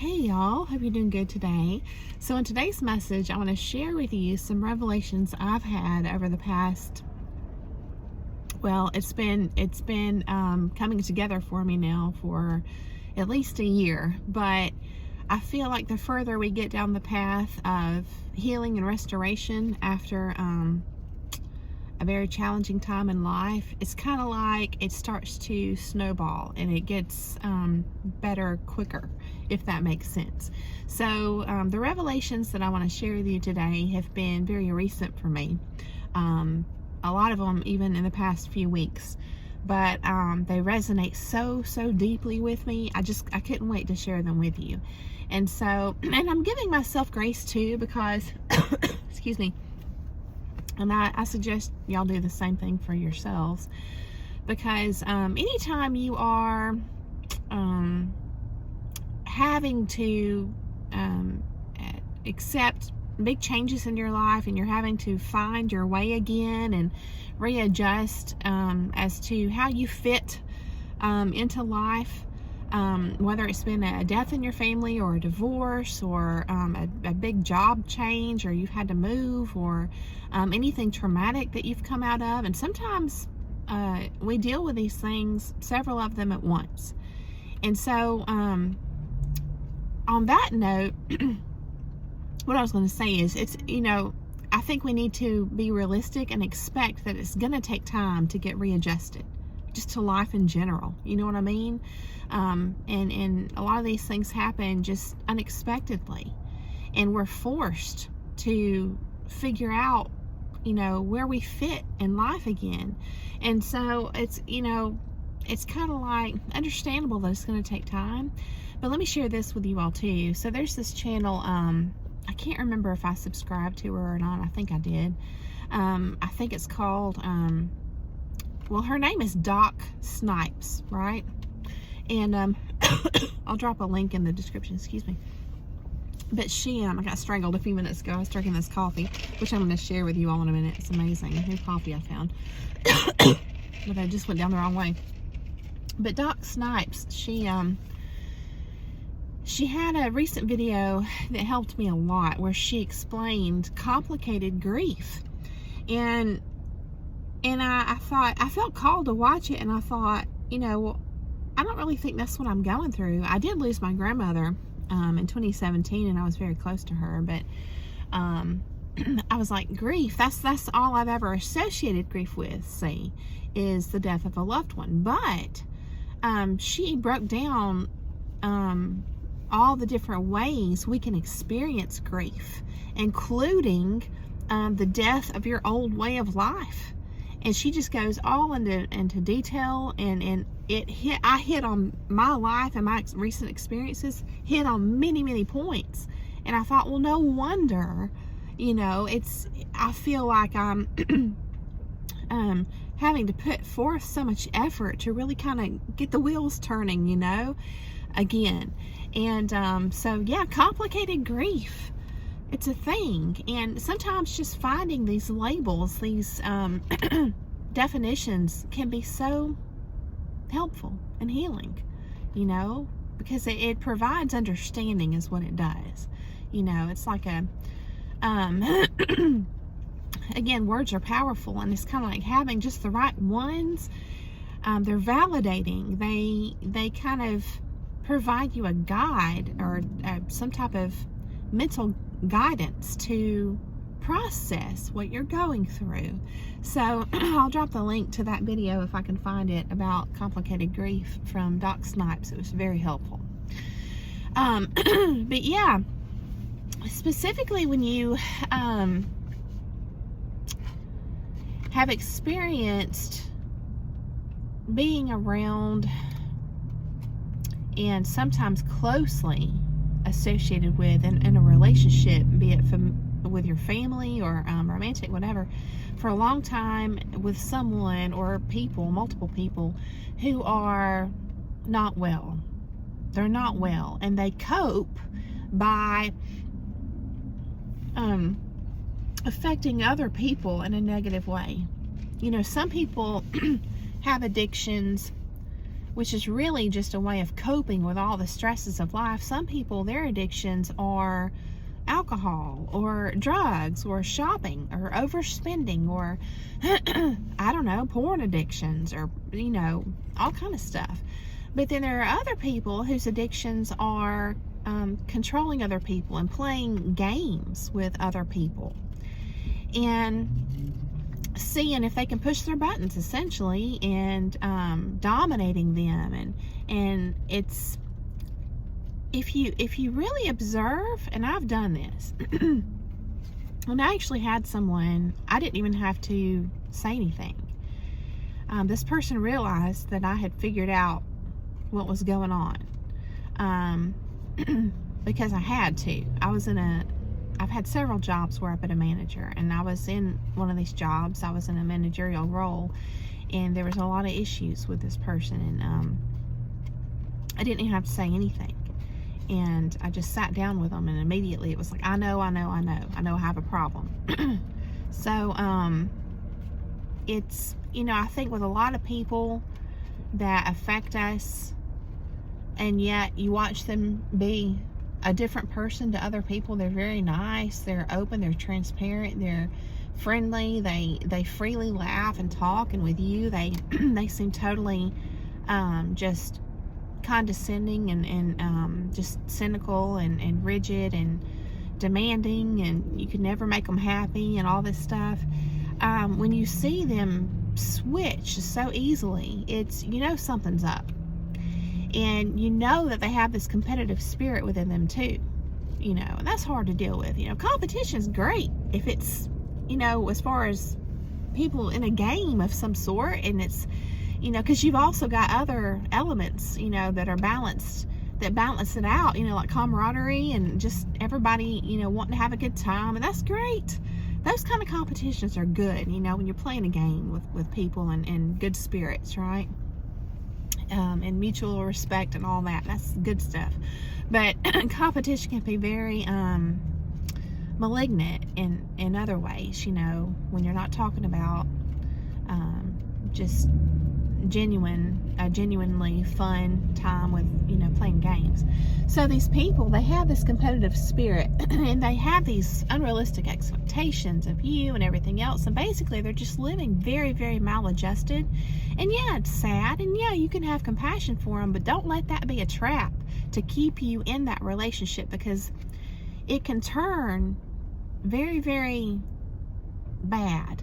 Hey y'all, hope you're doing good today. So in today's message, I want to share with you some revelations I've had over the past, it's been coming together for me now for at least a year, but I feel like the further we get down the path of healing and restoration after a very challenging time in life, it's kind of like it starts to snowball and it gets better quicker, if that makes sense. So the revelations that I want to share with you today have been very recent for me. A lot of them even in the past few weeks, but they resonate so deeply with me. I couldn't wait to share them with you. And so, and I'm giving myself grace too, because excuse me, and I suggest y'all do the same thing for yourselves, because anytime you are having to accept big changes in your life, and you're having to find your way again and readjust as to how you fit into life, whether it's been a death in your family or a divorce or a big job change, or you've had to move, or anything traumatic that you've come out of. And sometimes we deal with these things, several of them at once. And so on that note, what I was going to say is, I think we need to be realistic and expect that it's going to take time to get readjusted, just to life in general. You know what I mean? And a lot of these things happen just unexpectedly, and we're forced to figure out, where we fit in life again. And so it's kind of like understandable that it's going to take time. But let me share this with you all too. So there's this channel, I can't remember if I subscribed to her or not. I think I did. I think it's called, her name is Doc Snipes, right? And I'll drop a link in the description, excuse me. But she, I got strangled a few minutes ago. I was drinking this coffee, which I'm going to share with you all in a minute. It's amazing. New coffee I found. But I just went down the wrong way. But Doc Snipes, she had a recent video that helped me a lot, where she explained complicated grief. And I thought, I felt called to watch it, and I thought, I don't really think that's what I'm going through. I did lose my grandmother in 2017, and I was very close to her, but I was like, grief, that's all I've ever associated grief with, see, is the death of a loved one. But she broke down all the different ways we can experience grief, including the death of your old way of life. And she just goes all into detail, and I hit on my life, and my recent experiences hit on many points. And I thought, well, no wonder, I feel like I'm having to put forth so much effort to really kind of get the wheels turning, again. And so yeah, complicated grief, it's a thing. And sometimes just finding these labels, these definitions, can be so helpful and healing, because it provides understanding, is what it does. It's like a again, words are powerful, and it's kind of like having just the right ones. They're validating. They kind of provide you a guide, or some type of mental guidance to process what you're going through. So I'll drop the link to that video if I can find it, about complicated grief, from Doc Snipes. It was very helpful. But yeah, specifically when you have experienced being around, and sometimes closely associated with, in a relationship, be it with your family or romantic, whatever, for a long time, with someone or people, multiple people, who are not well. They're not well, and they cope by affecting other people in a negative way. Some people have addictions which is really just a way of coping with all the stresses of life. Some people, their addictions are alcohol or drugs or shopping or overspending or I don't know, porn addictions or, you know, all kind of stuff. But then there are other people whose addictions are controlling other people and playing games with other people and seeing if they can push their buttons, essentially, and dominating them. And it's, if you really observe, and I've done this, and I actually had someone, I didn't even have to say anything. This person realized that I had figured out what was going on, because I had to. I've had several jobs where I've been a manager, and I was in one of these jobs, I was in a managerial role, and there was a lot of issues with this person, and I didn't even have to say anything. And I just sat down with them, and immediately it was like, I know I have a problem. So it's, you know, I think with a lot of people that affect us, and yet you watch them be a different person to other people. They're very nice, they're open, they're transparent, they're friendly, they freely laugh and talk, and with you they they seem totally just condescending and just cynical and rigid and demanding, and you could never make them happy and all this stuff. When you see them switch so easily, it's, you know, something's up. And you know that they have this competitive spirit within them too, you know, and that's hard to deal with. You know, competition is great if it's, you know, as far as people in a game of some sort, and it's, you know, because you've also got other elements, you know, that are balanced, that balance it out, you know, like camaraderie and just everybody, you know, wanting to have a good time, and that's great. Those kind of competitions are good, you know, when you're playing a game with people and good spirits, right? And mutual respect and all that. That's good stuff. But competition can be very malignant in other ways, you know, when you're not talking about just genuinely fun time with, you know, playing games. So these people, they have this competitive spirit and they have these unrealistic expectations of you and everything else, and basically they're just living very, very maladjusted. And yeah, it's sad, and yeah, you can have compassion for them, but don't let that be a trap to keep you in that relationship, because it can turn very, very bad.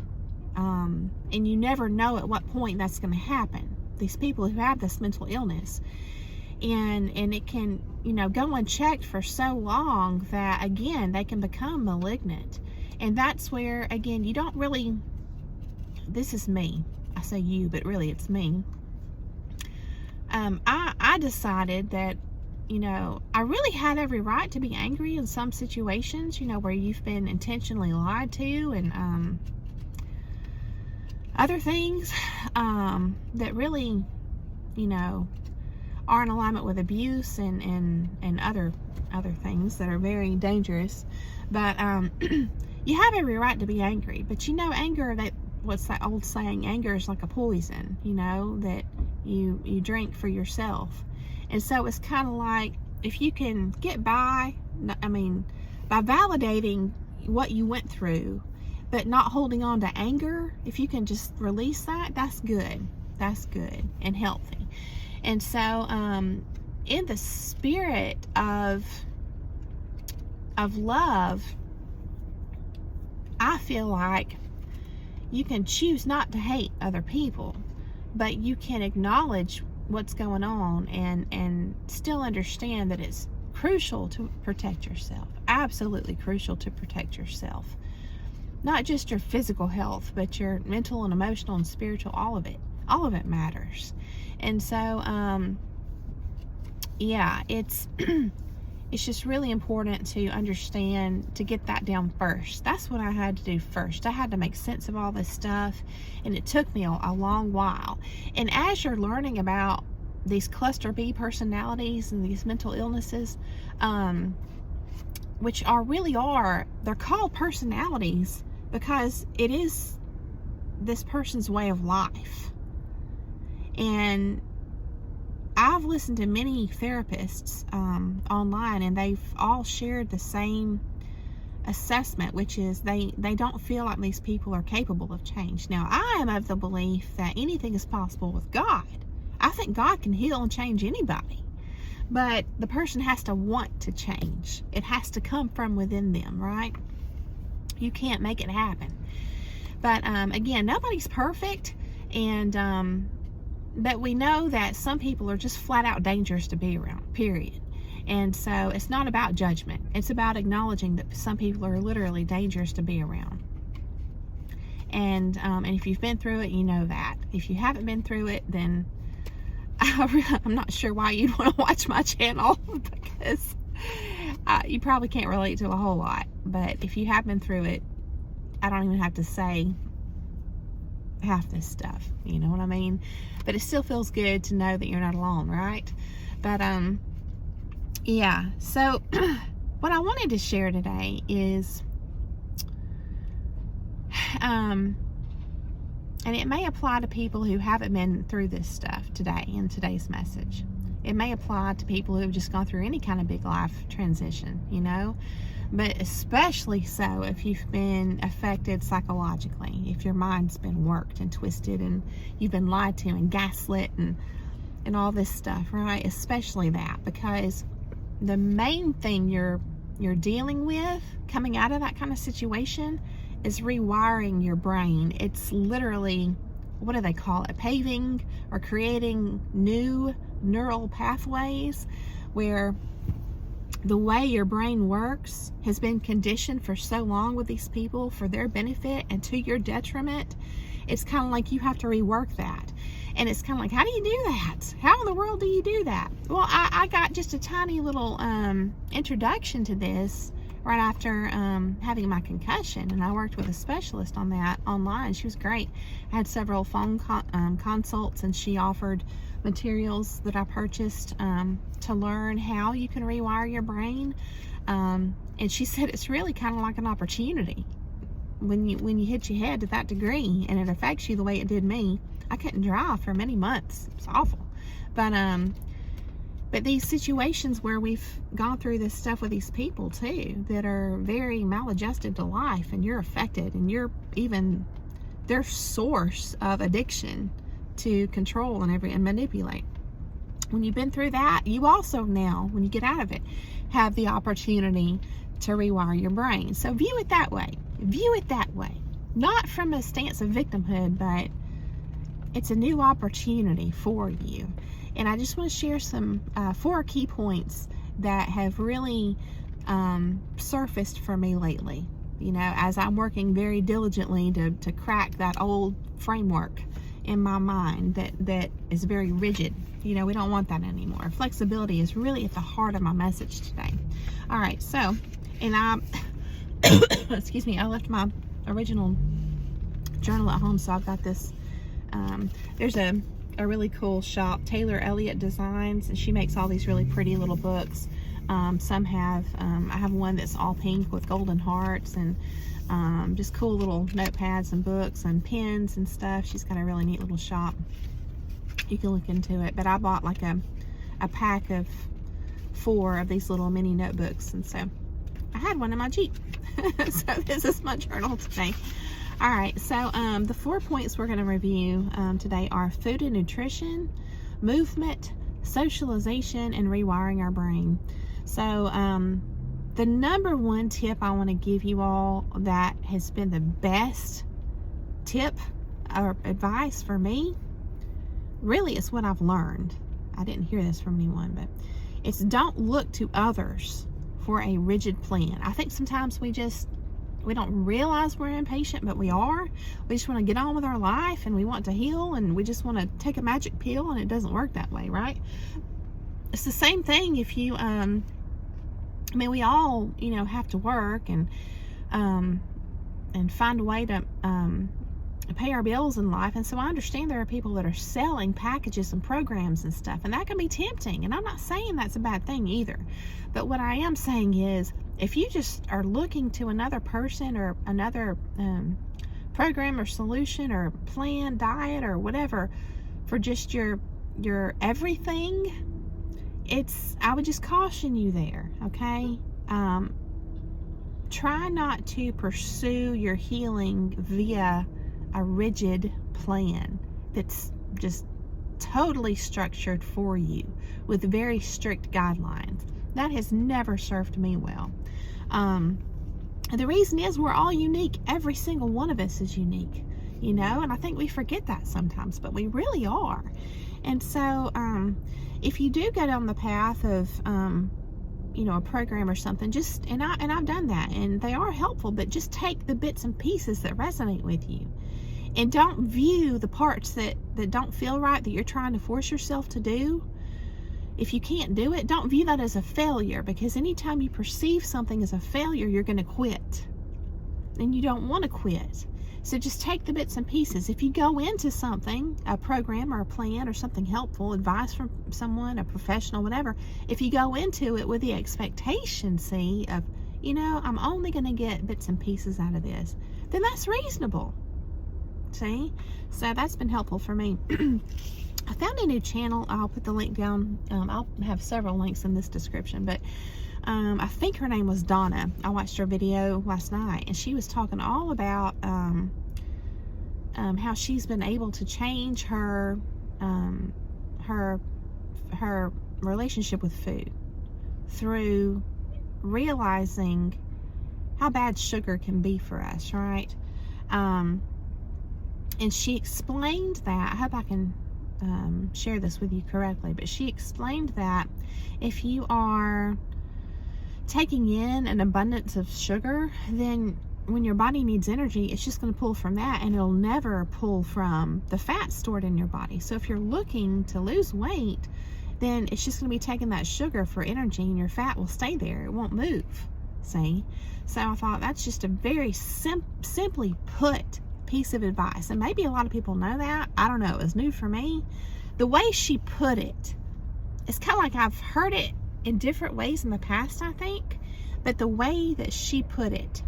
And you never know at what point that's going to happen. These people who have this mental illness, and it can, you know, go unchecked for so long that, again, they can become malignant. And that's where, again, you don't really, this is me, I say you, but really it's me. I decided that, you know, I really had every right to be angry in some situations, you know, where you've been intentionally lied to, and other things that really, you know, are in alignment with abuse and other things that are very dangerous. But you have every right to be angry. But you know, anger, that, what's that old saying? Anger is like a poison, you know, that you drink for yourself. And so it's kind of like, if you can get by, I mean, by validating what you went through, but not holding on to anger, if you can just release that, that's good. That's good and healthy. And so in the spirit of love, I feel like you can choose not to hate other people, but you can acknowledge what's going on and still understand that it's crucial to protect yourself. Absolutely crucial to protect yourself. Not just your physical health, but your mental and emotional and spiritual, all of it. All of it matters. And so, yeah, it's it's just really important to understand, to get that down first. That's what I had to do first. I had to make sense of all this stuff, and it took me a long while. And as you're learning about these cluster B personalities and these mental illnesses, which they're called personalities because it is this person's way of life. And I've listened to many therapists online, and they've all shared the same assessment, which is they don't feel like these people are capable of change. Now, I am of the belief that anything is possible with God. I think God can heal and change anybody, but the person has to want to change. It has to come from within them, right? You can't make it happen. But again, nobody's perfect, and but we know that some people are just flat out dangerous to be around, period. And so it's not about judgment. It's about acknowledging that some people are literally dangerous to be around. And if you've been through it, you know that. If you haven't been through it, then I'm not sure why you'd want to watch my channel, because you probably can't relate to a whole lot. But if you have been through it, I don't even have to say half this stuff, you know what I mean? But it still feels good to know that you're not alone, right? But yeah, so what I wanted to share today is and it may apply to people who haven't been through this stuff today in today's message. It may apply to people who have just gone through any kind of big life transition, you know, but especially so if you've been affected psychologically, if your mind's been worked and twisted and you've been lied to and gaslit and all this stuff, right? Especially that, because the main thing you're dealing with coming out of that kind of situation is rewiring your brain. It's literally, what do they call it? Paving or creating new neural pathways, where the way your brain works has been conditioned for so long with these people for their benefit and to your detriment. It's kind of like you have to rework that. And it's kind of like, how do you do that? How in the world do you do that? Well, I got just a tiny little introduction to this right after having my concussion, and I worked with a specialist on that online. She was great. I had several phone consults, and she offered materials that I purchased to learn how you can rewire your brain. And she said it's really kind of like an opportunity when you hit your head to that degree and it affects you the way it did me. I couldn't drive for many months. It's awful. But these situations where we've gone through this stuff with these people too, that are very maladjusted to life, and you're affected, and you're even their source of addiction to control and manipulate. When you've been through that, you also now, when you get out of it, have the opportunity to rewire your brain. So view it that way. View it that way. Not from a stance of victimhood, but it's a new opportunity for you. And I just want to share some 4 key points that have really surfaced for me lately, you know, as I'm working very diligently to crack that old framework in my mind that is very rigid. You know, we don't want that anymore. Flexibility is really at the heart of my message today. All right, so, and I excuse me, I left my original journal at home, so I've got this. There's a really cool shop, Taylor Elliott Designs, and she makes all these really pretty little books. Some have, I have one that's all pink with golden hearts, and just cool little notepads and books and pens and stuff. She's got a really neat little shop. You can look into it. But I bought like a pack of 4 of these little mini notebooks, and so I had one in my Jeep. So this is my journal today. All right, so the 4 points we're going to review today are food and nutrition, movement, socialization, and rewiring our brain. So the number 1 tip I want to give you all that has been the best tip or advice for me, really it's what I've learned. I didn't hear this from anyone, but it's don't look to others for a rigid plan. I think sometimes we don't realize we're impatient, but we are. We just want to get on with our life, and we want to heal, and we just want to take a magic pill, and it doesn't work that way, right? It's the same thing if you, I mean, we all, you know, have to work and find a way to pay our bills in life. And so I understand there are people that are selling packages and programs and stuff, and that can be tempting. And I'm not saying that's a bad thing either. But what I am saying is, if you just are looking to another person or another program or solution or plan, diet or whatever for just your your everything, I would just caution you there, okay? Try not to pursue your healing via a rigid plan that's just totally structured for you with very strict guidelines. That has never served me well. The reason is we're all unique. Every single one of us is unique, you know, and I think we forget that sometimes, but we really are. And so if you do go down the path of you know, a program or something, just and I've done that, and they are helpful, but just take the bits and pieces that resonate with you, and don't view the parts that don't feel right, that you're trying to force yourself to do. If you can't do it, don't view that as a failure, because anytime you perceive something as a failure, you're going to quit, and you don't want to quit. So just take the bits and pieces. If you go into something, a program or a plan or something helpful, advice from someone, a professional, whatever, if you go into it with the expectation, see, of, you know, I'm only going to get bits and pieces out of this, then that's reasonable. See? So that's been helpful for me. I found a new channel. I'll put the link down. I'll have several links in this description, but I think her name was Donna. I watched her video last night, and she was talking all about how she's been able to change her relationship with food through realizing how bad sugar can be for us, right? And she explained that. I hope I can share this with you correctly, but she explained that if you are taking in an abundance of sugar, then when your body needs energy, it's just going to pull from that, and it'll never pull from the fat stored in your body. So if you're looking to lose weight, then it's just going to be taking that sugar for energy, and your fat will stay there. It won't move. See? So I thought that's just a very simply put piece of advice, and maybe a lot of people know that. I don't know. It was new for me. The way she put it, it's kind of like I've heard it in different ways in the past, I think, but the way that she put it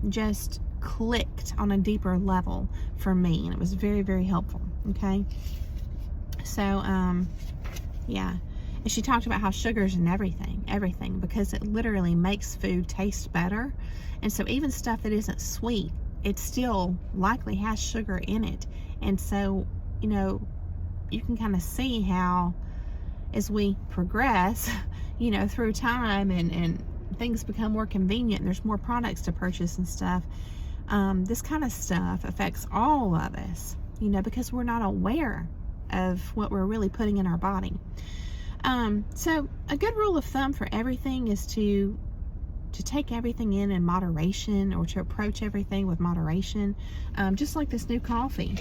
just clicked on a deeper level for me, and it was very, very helpful. Okay, so yeah, and she talked about how sugar's in everything, because it literally makes food taste better. And so even stuff that isn't sweet, it still likely has sugar in it. And so, you know, you can kind of see how as we progress, you know, through time, and things become more convenient, and there's more products to purchase and stuff, this kind of stuff affects all of us, you know, because we're not aware of what we're really putting in our body. So a good rule of thumb for everything is to take everything in moderation, or to approach everything with moderation, just like this new coffee.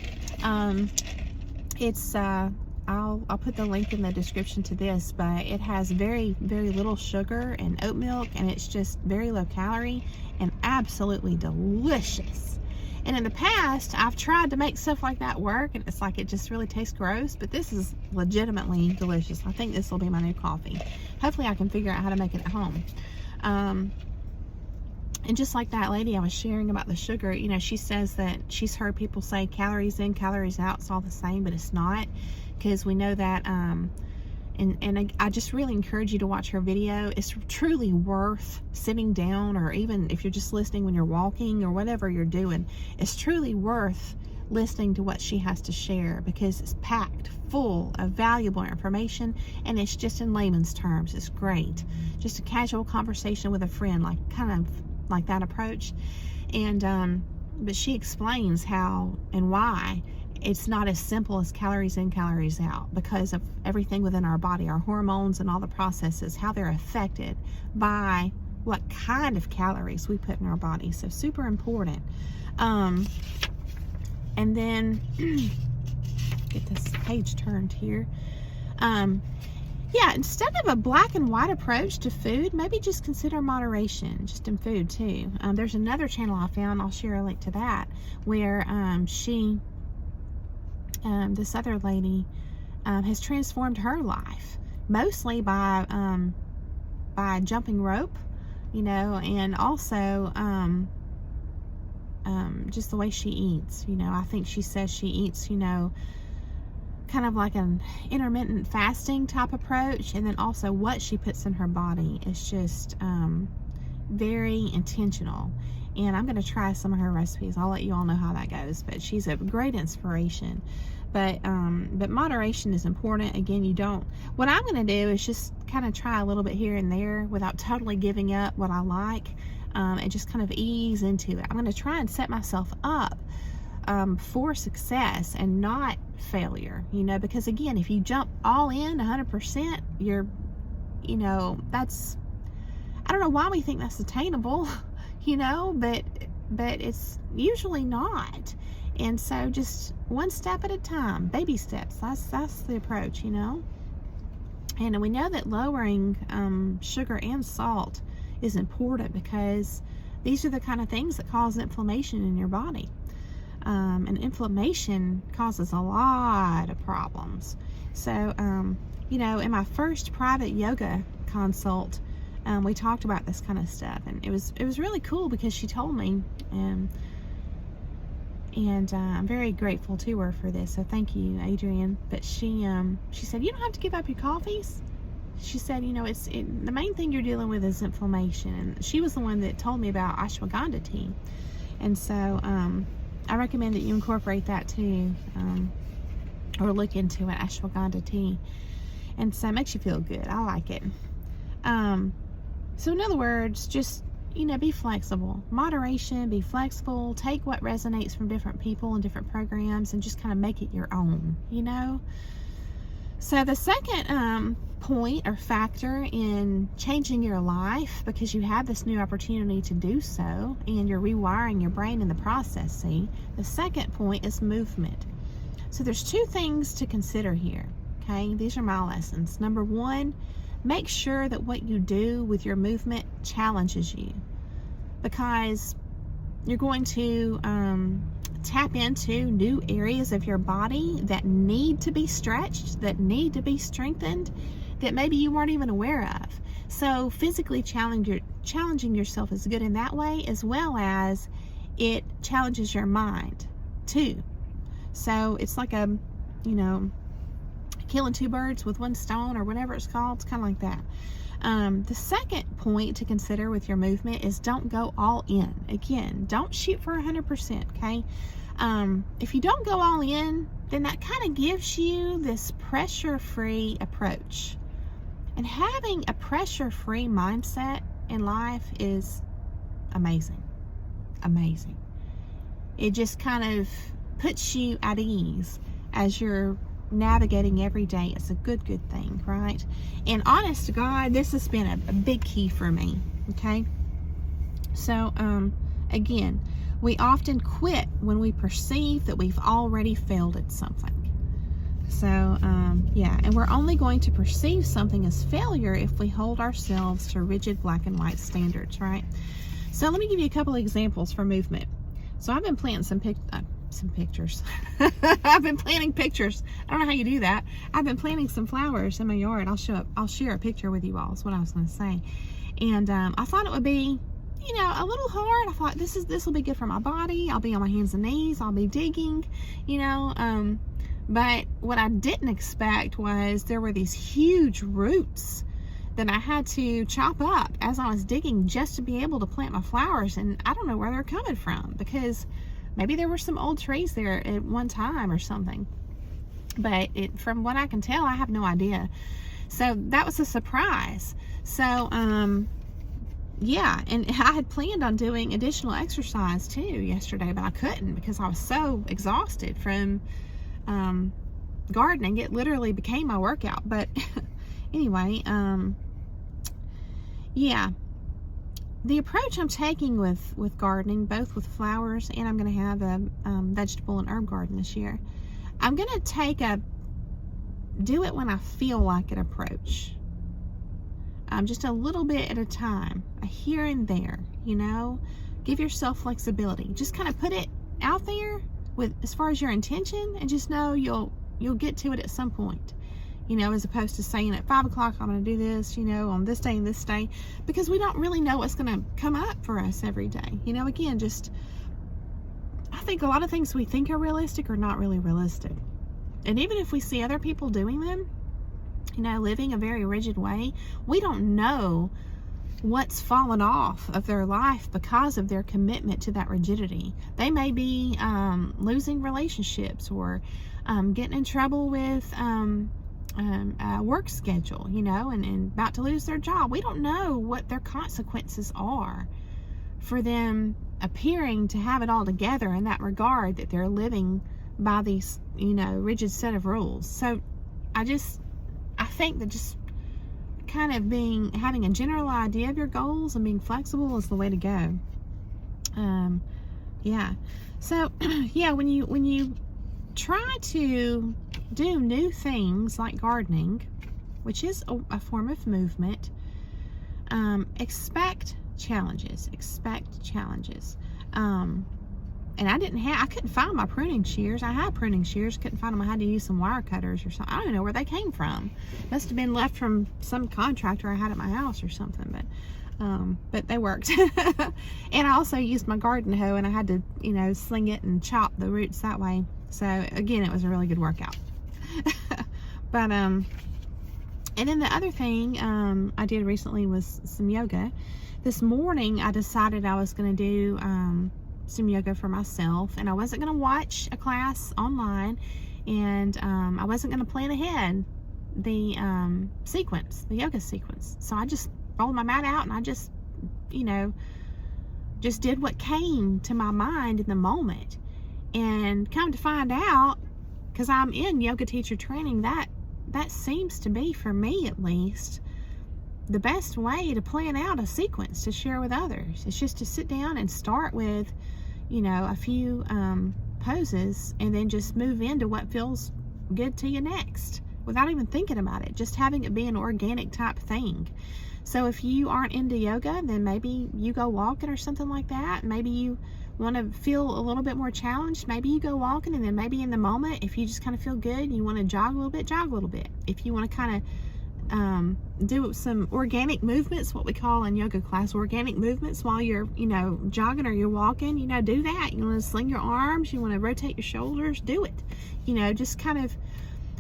It's I'll put the link in the description to this, but it has very, very little sugar and oat milk, and it's just very low calorie and absolutely delicious. And in the past, I've tried to make stuff like that work, and it's like it just really tastes gross, but this is legitimately delicious. I think this will be my new coffee. Hopefully I can figure out how to make it at home. And just like that lady I was sharing about the sugar, you know, she says that she's heard people say calories in, calories out, it's all the same, but it's not, because we know that, and I just really encourage you to watch her video. It's truly worth sitting down, or even if you're just listening when you're walking or whatever you're doing, it's truly worth listening to what she has to share, because it's packed full of valuable information, and it's just in layman's terms. It's great. Just a casual conversation with a friend, like kind of like that approach. And but she explains how and why it's not as simple as calories in, calories out, because of everything within our body, our hormones and all the processes, how they're affected by what kind of calories we put in our body. So super important. And then get this page turned here. Yeah, instead of a black and white approach to food, maybe just consider moderation, just in food too. There's another channel I found, I'll share a link to that, where this other lady has transformed her life, mostly by jumping rope, you know, and also just the way she eats. You know, I think she says she eats, you know, kind of like an intermittent fasting type approach, and then also what she puts in her body is just very intentional. And I'm going to try some of her recipes. I'll let you all know how that goes, but she's a great inspiration. But moderation is important. Again, what I'm going to do is just kind of try a little bit here and there without totally giving up what I like, and just kind of ease into it. I'm going to try and set myself up for success and not failure, because again, if you jump all in 100%, that's, I don't know why we think that's attainable, but it's usually not. And so just one step at a time, baby steps. That's the approach, And we know that lowering sugar and salt is important, because these are the kind of things that cause inflammation in your body. And inflammation causes a lot of problems. So, in my first private yoga consult, we talked about this kind of stuff, and it was really cool because she told me, and I'm very grateful to her for this. So thank you, Adrienne. But she said, you don't have to give up your coffees. She said, the main thing you're dealing with is inflammation. And she was the one that told me about ashwagandha tea. And so I recommend that you incorporate that too, or look into it, ashwagandha tea. And so it makes you feel good. I like it. So in other words, just, be flexible. Moderation, be flexible, take what resonates from different people and different programs and just kind of make it your own, So the second point or factor in changing your life, because you have this new opportunity to do so, and you're rewiring your brain in the process, the second point is movement. So there's two things to consider here, okay? These are my lessons. Number one, make sure that what you do with your movement challenges you, because you're going to tap into new areas of your body that need to be stretched, that need to be strengthened, that maybe you weren't even aware of. So physically challenging yourself is good in that way, as well as it challenges your mind too. So it's like killing two birds with one stone, or whatever it's called. It's kind of like that. The second point to consider with your movement is don't go all in. Again, don't shoot for 100%, okay? If you don't go all in, then that kind of gives you this pressure-free approach. And having a pressure-free mindset in life is amazing. Amazing. It just kind of puts you at ease as you're navigating every day. It's a good thing, right? And honest to God, this has been a big key for me, okay? So again, we often quit when we perceive that we've already failed at something. So and we're only going to perceive something as failure if we hold ourselves to rigid black and white standards, right? So let me give you a couple of examples for movement. So I've been planting some pictures. I've been planting pictures. I don't know how you do that. I've been planting some flowers in my yard. I'll share a picture with you all. Is what I was going to say. And I thought it would be, a little hard. I thought this will be good for my body. I'll be on my hands and knees. I'll be digging, But what I didn't expect was there were these huge roots that I had to chop up as I was digging just to be able to plant my flowers. And I don't know where they're coming from, because maybe there were some old trees there at one time or something. But from what I can tell, I have no idea. So that was a surprise. So, and I had planned on doing additional exercise too yesterday, but I couldn't because I was so exhausted from gardening. It literally became my workout. But anyway, the approach I'm taking with gardening, both with flowers, and I'm going to have a vegetable and herb garden this year, I'm going to take a do it when I feel like it approach. Just a little bit at a time, a here and there, give yourself flexibility. Just kind of put it out there with as far as your intention, and just know you'll get to it at some point. As opposed to saying at 5 o'clock, I'm going to do this, on this day and this day, because we don't really know what's going to come up for us every day. Again, I think a lot of things we think are realistic are not really realistic. And even if we see other people doing them, you know, living a very rigid way, we don't know what's fallen off of their life because of their commitment to that rigidity. They may be losing relationships, or getting in trouble with a work schedule, you know, and about to lose their job. We don't know what their consequences are for them appearing to have it all together in that regard, that they're living by these, you know, rigid set of rules. So I think that just kind of having a general idea of your goals and being flexible is the way to go. Yeah. So yeah, when you try to do new things like gardening, which is a form of movement, expect challenges. And I couldn't find my pruning shears. I had pruning shears, couldn't find them. I had to use some wire cutters or something. I don't even know where they came from. Must have been left from some contractor I had at my house or something, but they worked. And I also used my garden hoe, and I had to, you know, sling it and chop the roots that way. So again, it was a really good workout. But and then the other thing I did recently was some yoga. This morning I decided I was going to do some yoga for myself, and I wasn't going to watch a class online, and I wasn't going to plan ahead the yoga sequence. So I just rolled my mat out, and I just, you know, just did what came to my mind in the moment. And come to find out, because I'm in yoga teacher training, that seems to be, for me at least, the best way to plan out a sequence to share with others. It's just to sit down and start with, you know, a few poses, and then just move into what feels good to you next without even thinking about it, just having it be an organic type thing. So if you aren't into yoga, then maybe you go walking or something like that. Maybe you want to feel a little bit more challenged, maybe you go walking, and then maybe in the moment, if you just kind of feel good and you want to jog a little bit, jog a little bit. If you want to kind of do some organic movements, what we call in yoga class organic movements, while you're, you know, jogging or you're walking, you know, do that. You want to sling your arms, you want to rotate your shoulders, do it. You know, just kind of,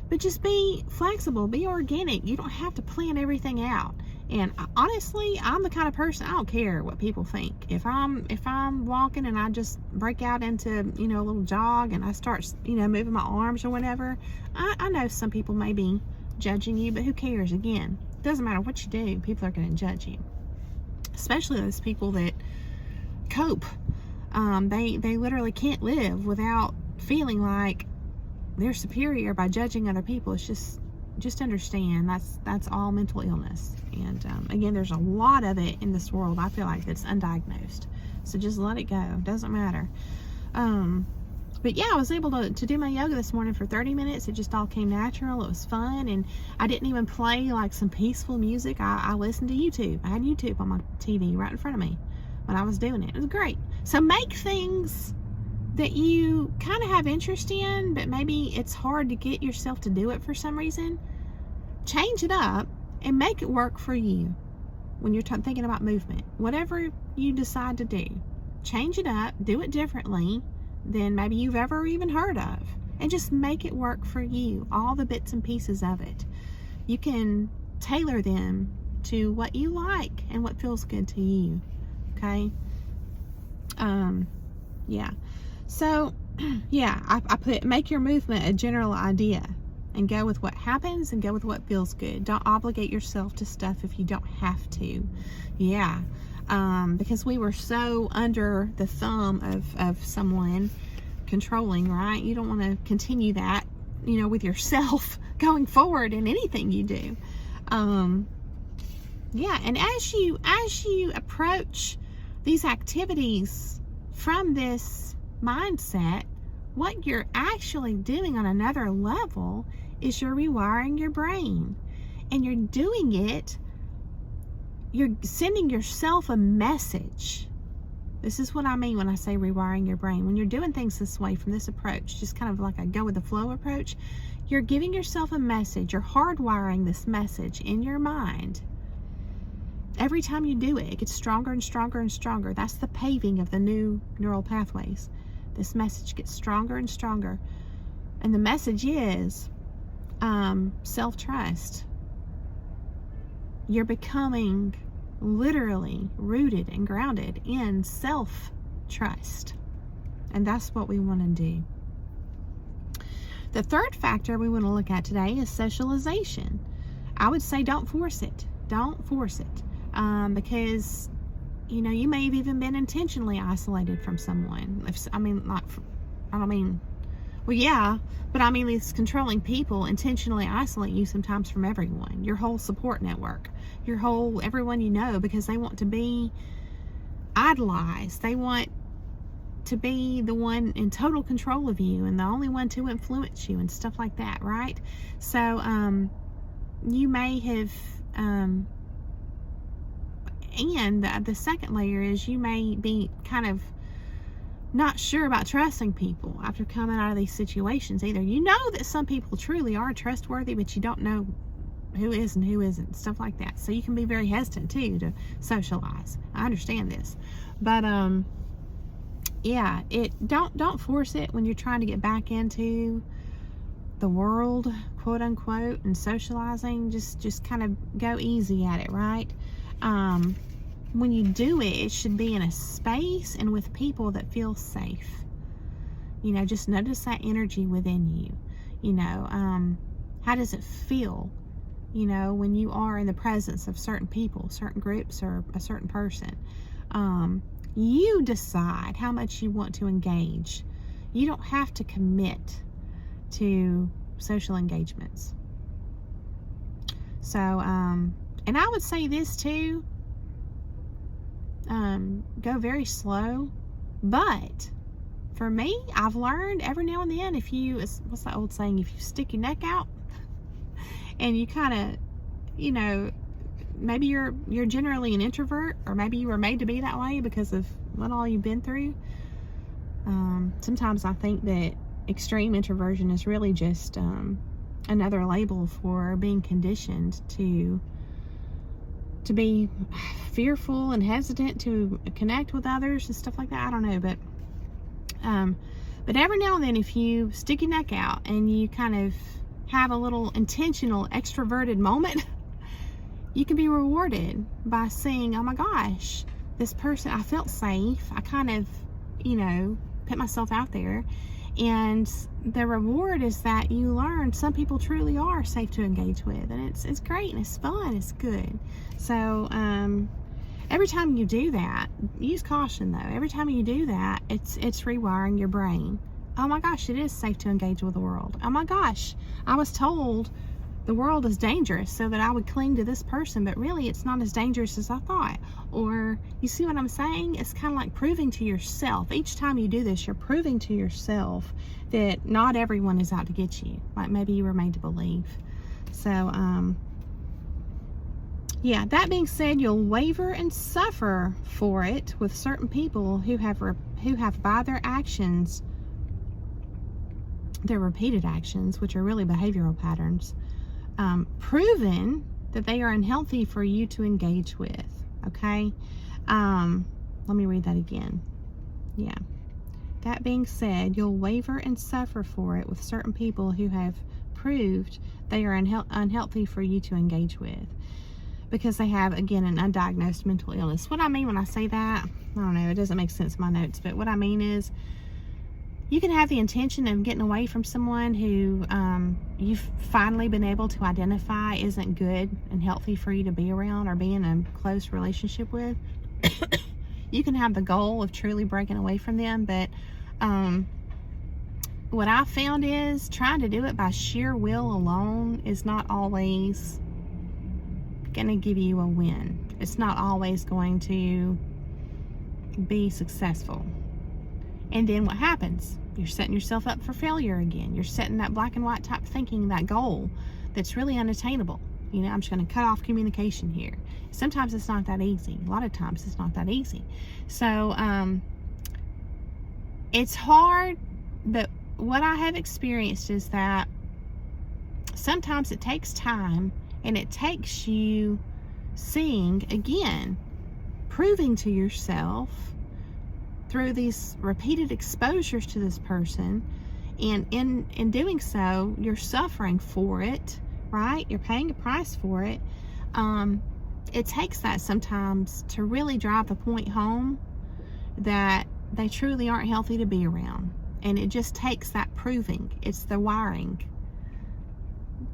but just be flexible, be organic. You don't have to plan everything out. And honestly, I'm the kind of person, I don't care what people think. If I'm walking and I just break out into, you know, a little jog, and I start, you know, moving my arms or whatever, I know some people may be judging you, but who cares? Again, it doesn't matter what you do, people are going to judge you. Especially those people that cope. They literally can't live without feeling like they're superior by judging other people. It's just understand that's all mental illness. And again, there's a lot of it in this world, I feel like, that's undiagnosed. So just let it go. Doesn't matter. But yeah, I was able to do my yoga this morning for 30 minutes. It just all came natural. It was fun. And I didn't even play like some peaceful music. I listened to YouTube. I had YouTube on my TV right in front of me when I was doing it. It was great. So make things that you kind of have interest in, but maybe it's hard to get yourself to do it for some reason. Change it up and make it work for you when you're thinking about movement. Whatever you decide to do, change it up, do it differently than maybe you've ever even heard of, and just make it work for you, all the bits and pieces of it. You can tailor them to what you like and what feels good to you. Okay. Yeah. So yeah, I put make your movement a general idea, and go with what happens and go with what feels good. Don't obligate yourself to stuff if you don't have to. Yeah. Because we were so under the thumb of someone controlling, right? You don't want to continue that, you know, with yourself going forward in anything you do. Yeah, and as you approach these activities from this mindset, what you're actually doing on another level is you're rewiring your brain. And you're doing it, you're sending yourself a message. This is what I mean when I say rewiring your brain. When you're doing things this way, from this approach, just kind of like a go with the flow approach, you're giving yourself a message. You're hardwiring this message in your mind. Every time you do it, it gets stronger and stronger and stronger. That's the paving of the new neural pathways. This message gets stronger and stronger. And the message is self-trust. You're becoming literally rooted and grounded in self-trust. And that's what we want to do. The third factor we want to look at today is socialization. I would say don't force it. Don't force it. Because, you know, you may have even been intentionally isolated from someone. Well, yeah, but I mean, these controlling people intentionally isolate you sometimes from everyone, your whole support network, everyone you know, because they want to be idolized. They want to be the one in total control of you and the only one to influence you and stuff like that, right? So, you may have, and the second layer is you may be kind of not sure about trusting people after coming out of these situations either. You know that some people truly are trustworthy, but you don't know who is and who isn't, stuff like that. So you can be very hesitant too to socialize. I understand this, but yeah, don't force it when you're trying to get back into the world, quote unquote, and socializing. Just kind of go easy at it, right? When you do it, it should be in a space and with people that feel safe. You know, just notice that energy within you. You know, how does it feel, you know, when you are in the presence of certain people, certain groups, or a certain person? You decide how much you want to engage. You don't have to commit to social engagements. So, and I would say this too, go very slow, but for me, I've learned every now and then, what's that old saying, if you stick your neck out and you kind of, you know, maybe you're generally an introvert, or maybe you were made to be that way because of what all you've been through. Sometimes I think that extreme introversion is really just another label for being conditioned to be fearful and hesitant to connect with others and stuff like that. I don't know, but every now and then, if you stick your neck out and you kind of have a little intentional extroverted moment, you can be rewarded by seeing, oh my gosh, this person, I felt safe. I kind of, you know, put myself out there. And the reward is that you learn some people truly are safe to engage with. And it's great and it's fun. It's good. So, every time you do that, use caution though. Every time you do that, it's rewiring your brain. Oh my gosh, it is safe to engage with the world. Oh my gosh, I was told the world is dangerous so that I would cling to this person, but really it's not as dangerous as I thought. Or, you see what I'm saying? It's kind of like proving to yourself. Each time you do this, you're proving to yourself that not everyone is out to get you, like maybe you were made to believe. So, yeah, that being said, you'll waver and suffer for it with certain people who have by their actions, their repeated actions, which are really behavioral patterns, proven that they are unhealthy for you to engage with. Okay, let me read that again. Yeah, that being said, you'll waver and suffer for it with certain people who have proved they are unhealthy for you to engage with, because they have, again, an undiagnosed mental illness. What I mean when I say that, I don't know, it doesn't make sense in my notes, but what I mean is, you can have the intention of getting away from someone who you've finally been able to identify isn't good and healthy for you to be around or be in a close relationship with. You can have the goal of truly breaking away from them, but what I found is trying to do it by sheer will alone is not always going to give you a win. It's not always going to be successful. And then what happens? You're setting yourself up for failure again. You're setting that black and white type thinking, that goal that's really unattainable. You know, I'm just going to cut off communication here. Sometimes it's not that easy. A lot of times it's not that easy. So, it's hard, but what I have experienced is that sometimes it takes time, and it takes you seeing, again, proving to yourself through these repeated exposures to this person And in doing so, you're suffering for it, right? You're paying a price for it. It takes that sometimes to really drive the point home that they truly aren't healthy to be around. And it just takes that proving. It's the wiring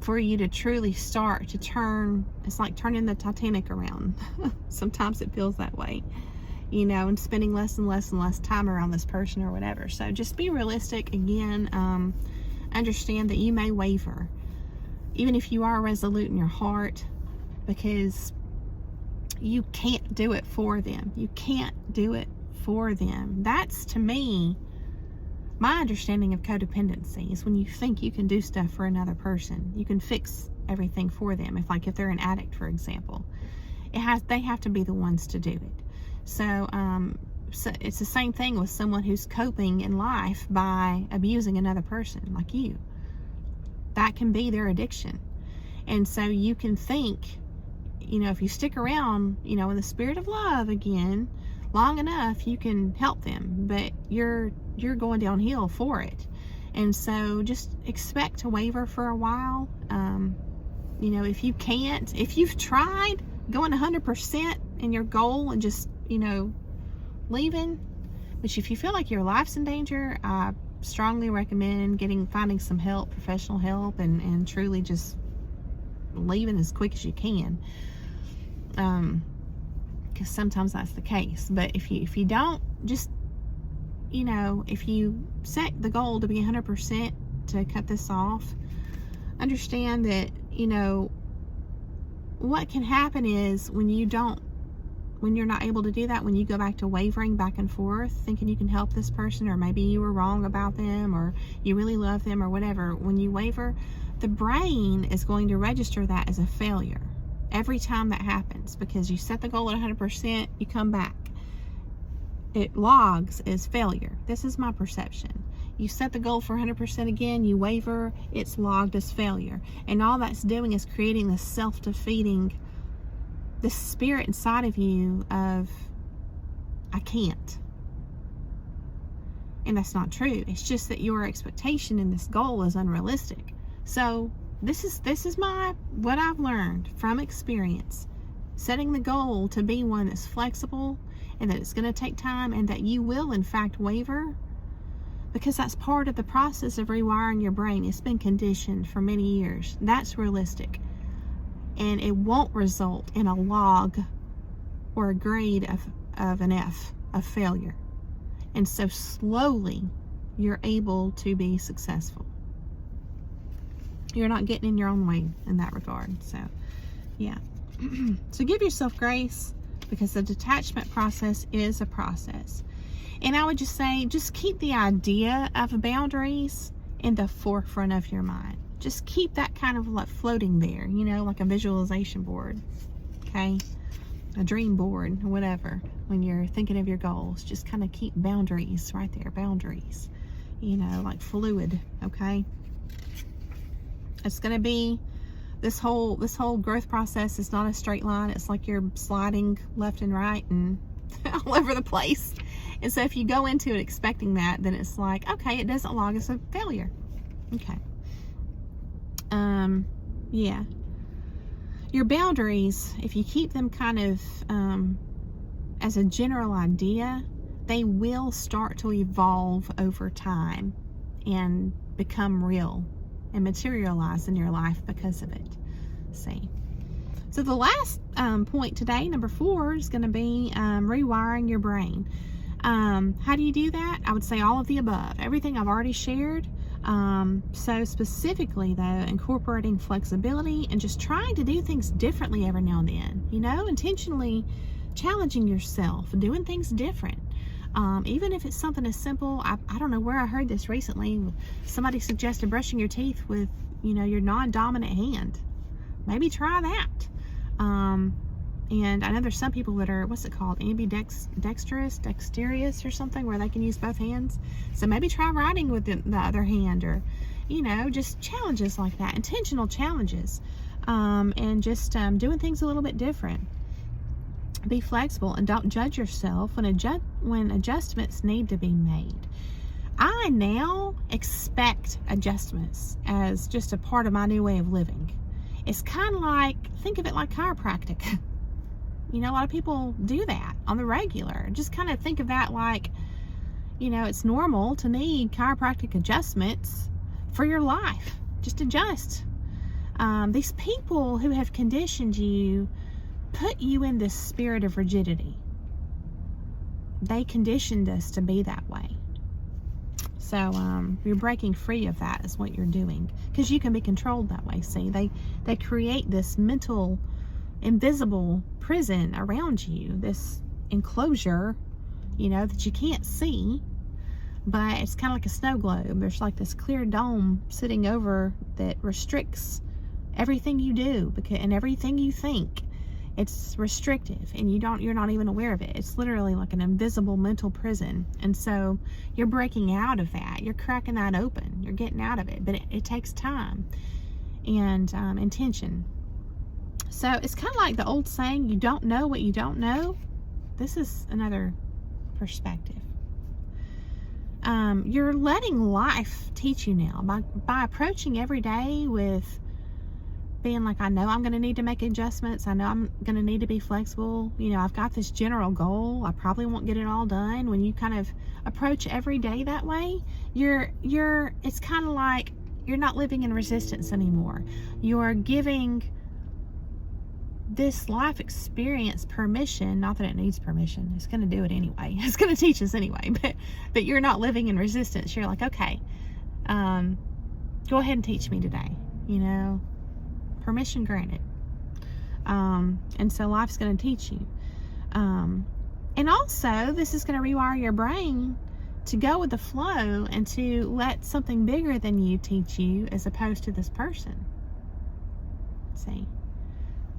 for you to truly start to turn. It's like turning the Titanic around. Sometimes it feels that way, you know, and spending less and less and less time around this person or whatever. So just be realistic. Again, understand that you may waver, even if you are resolute in your heart, because you can't do it for them. You can't do it for them. That's, to me, my understanding of codependency is when you think you can do stuff for another person. You can fix everything for them. If they're an addict, for example, they have to be the ones to do it. So it's the same thing with someone who's coping in life by abusing another person like you. That can be their addiction. And so you can think, you know, if you stick around, you know, in the spirit of love again, long enough, you can help them, but you're going downhill for it. And so just expect to waver for a while. You know, if you've tried going 100% in your goal and just, you know, leaving, which if you feel like your life's in danger, I strongly recommend finding some help, professional help, and truly just leaving as quick as you can. Because sometimes that's the case. But if you don't, just, you know, if you set the goal to be 100% to cut this off, understand that, you know, what can happen is when you're not able to do that, when you go back to wavering back and forth, thinking you can help this person, or maybe you were wrong about them, or you really love them, or whatever, when you waver, the brain is going to register that as a failure every time that happens, because you set the goal at 100%, you come back, it logs as failure. This is my perception. You set the goal for 100% again, you waver, it's logged as failure. And all that's doing is creating this self-defeating, this spirit inside of you of, I can't. And that's not true. It's just that your expectation in this goal is unrealistic. So this is what I've learned from experience. Setting the goal to be one that's flexible, and that it's going to take time, and that you will in fact waver, because that's part of the process of rewiring your brain. It's been conditioned for many years. That's realistic. And it won't result in a log or a grade of an F, of failure. And so slowly you're able to be successful. You're not getting in your own way in that regard. So, yeah. So give yourself grace, because the detachment process is a process. And I would just say, just keep the idea of boundaries in the forefront of your mind. Just keep that kind of like floating there, you know, like a visualization board, okay? A dream board, whatever. When you're thinking of your goals, just kind of keep boundaries right there, boundaries, you know, like fluid, okay? It's going to be, this whole growth process is not a straight line. It's like you're sliding left and right and all over the place. And so if you go into it expecting that, then it's like, okay, it doesn't log as a failure. Okay. Yeah. Your boundaries, if you keep them kind of as a general idea, they will start to evolve over time and become real and materialize in your life because of it. See. So the last point today, number 4, is going to be rewiring your brain. How do you do that? I would say all of the above. Everything I've already shared. So specifically though, incorporating flexibility and just trying to do things differently every now and then, you know, intentionally challenging yourself, doing things different. Even if it's something as simple, I don't know where I heard this recently. Somebody suggested brushing your teeth with, you know, your non-dominant hand. Maybe try that. And I know there's some people that are, what's it called, dexterous or something, where they can use both hands. So maybe try writing with the other hand, or, you know, just challenges like that, intentional challenges, and just doing things a little bit different. Be flexible and don't judge yourself when adjustments need to be made. I now expect adjustments as just a part of my new way of living. It's kind of like, think of it like chiropractic. You know, a lot of people do that on the regular. Just kind of think of that like, you know, it's normal to need chiropractic adjustments for your life. Just adjust. These people who have conditioned you put you in this spirit of rigidity. They conditioned us to be that way. So you're breaking free of that is what you're doing, because you can be controlled that way. See, they create this mental, invisible prison around you, this enclosure, you know, that you can't see, but it's kind of like a snow globe. There's like this clear dome sitting over that restricts everything you do and everything you think. It's restrictive, and you're not even aware of it. It's literally like an invisible mental prison. And so you're breaking out of that. You're cracking that open. You're getting out of it. But it takes time and intention. So it's kind of like the old saying, you don't know what you don't know. This is another perspective. You're letting life teach you now by approaching every day with being like, I know I'm going to need to make adjustments. I know I'm going to need to be flexible. You know, I've got this general goal. I probably won't get it all done. When you kind of approach every day that way, it's kind of like you're not living in resistance anymore. You're giving this life experience permission, not that it needs permission. It's going to do it anyway. It's going to teach us anyway, but you're not living in resistance. You're like, okay, go ahead and teach me today, you know. Permission granted. And so life's going to teach you. And also, this is going to rewire your brain to go with the flow and to let something bigger than you teach you as opposed to this person. See?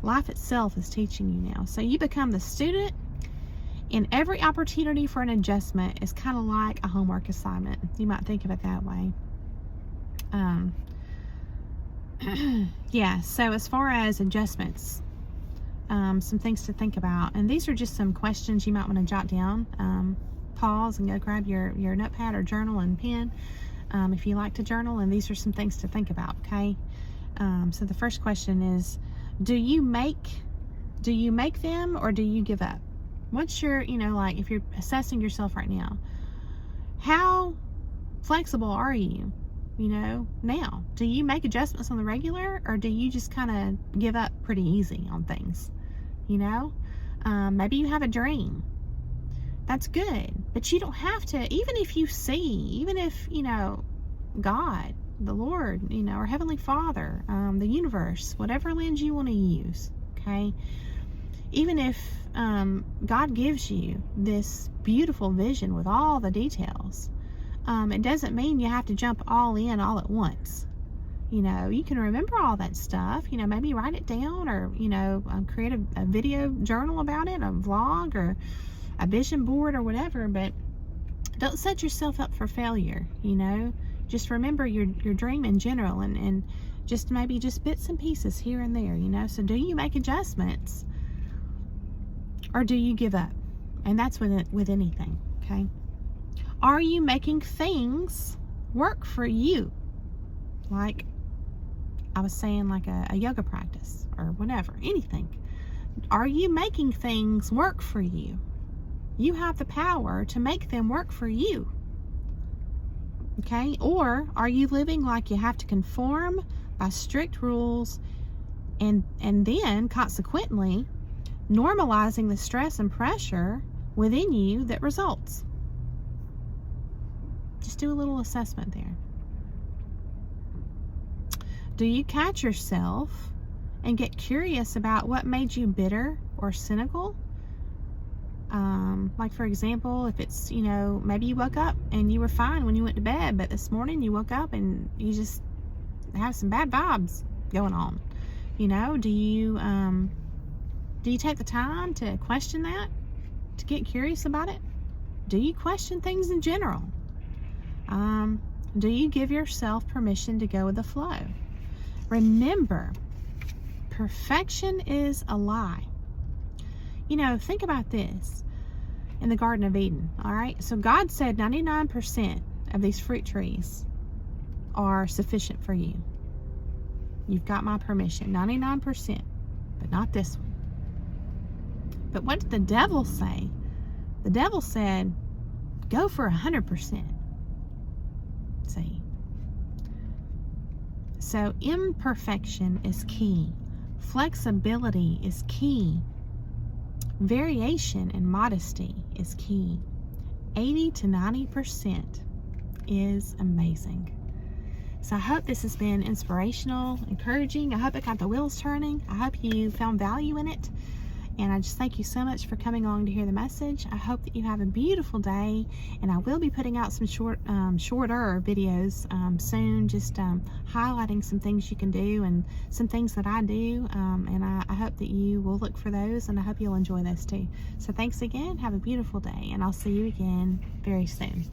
Life itself is teaching you now. So you become the student, and every opportunity for an adjustment is kind of like a homework assignment. You might think of it that way. Yeah, so as far as adjustments, some things to think about, and these are just some questions you might want to jot down. Pause and go grab your notepad or journal and pen if you like to journal, and these are some things to think about, okay? So the first question is, do you make them, or do you give up? What's your, you know, like if you're assessing yourself right now, how flexible are you? You know, now, do you make adjustments on the regular, or do you just kind of give up pretty easy on things? You know, maybe you have a dream. That's good, but you don't have to, even if you see, even if, you know, God, the Lord, you know, or Heavenly Father, the universe, whatever lens you want to use, okay? Even if God gives you this beautiful vision with all the details, it doesn't mean you have to jump all in all at once. You know, you can remember all that stuff, you know, maybe write it down, or, you know, create a video journal about it, a vlog, or a vision board, or whatever, but don't set yourself up for failure, you know. Just remember your dream in general, and just maybe just bits and pieces here and there, you know. So do you make adjustments, or do you give up? And that's with anything, okay? Are you making things work for you? Like I was saying, like a yoga practice or whatever, anything. Are you making things work for you? You have the power to make them work for you. Okay? Or are you living like you have to conform by strict rules, and then consequently normalizing the stress and pressure within you that results? Just do a little assessment there. Do you catch yourself and get curious about what made you bitter or cynical? Like for example, if it's, you know, maybe you woke up and you were fine when you went to bed, but this morning you woke up and you just have some bad vibes going on. You know, do you take the time to question that, to get curious about it? Do you question things in general? Do you give yourself permission to go with the flow? Remember, perfection is a lie. You know, think about this. In the Garden of Eden, all right? So God said 99%, of these fruit trees are sufficient for you. You've got my permission, 99%, but not this one. But what did the devil say? The devil said, go for 100%. See? So imperfection is key. Flexibility is key. Variation and modesty is key. 80 to 90% is amazing. So I hope this has been inspirational, encouraging. I hope it got the wheels turning. I hope you found value in it. And I just thank you so much for coming along to hear the message. I hope that you have a beautiful day, and I will be putting out some shorter videos soon, just highlighting some things you can do and some things that I do, and I hope that you will look for those, and I hope you'll enjoy those too. So thanks again. Have a beautiful day, and I'll see you again very soon.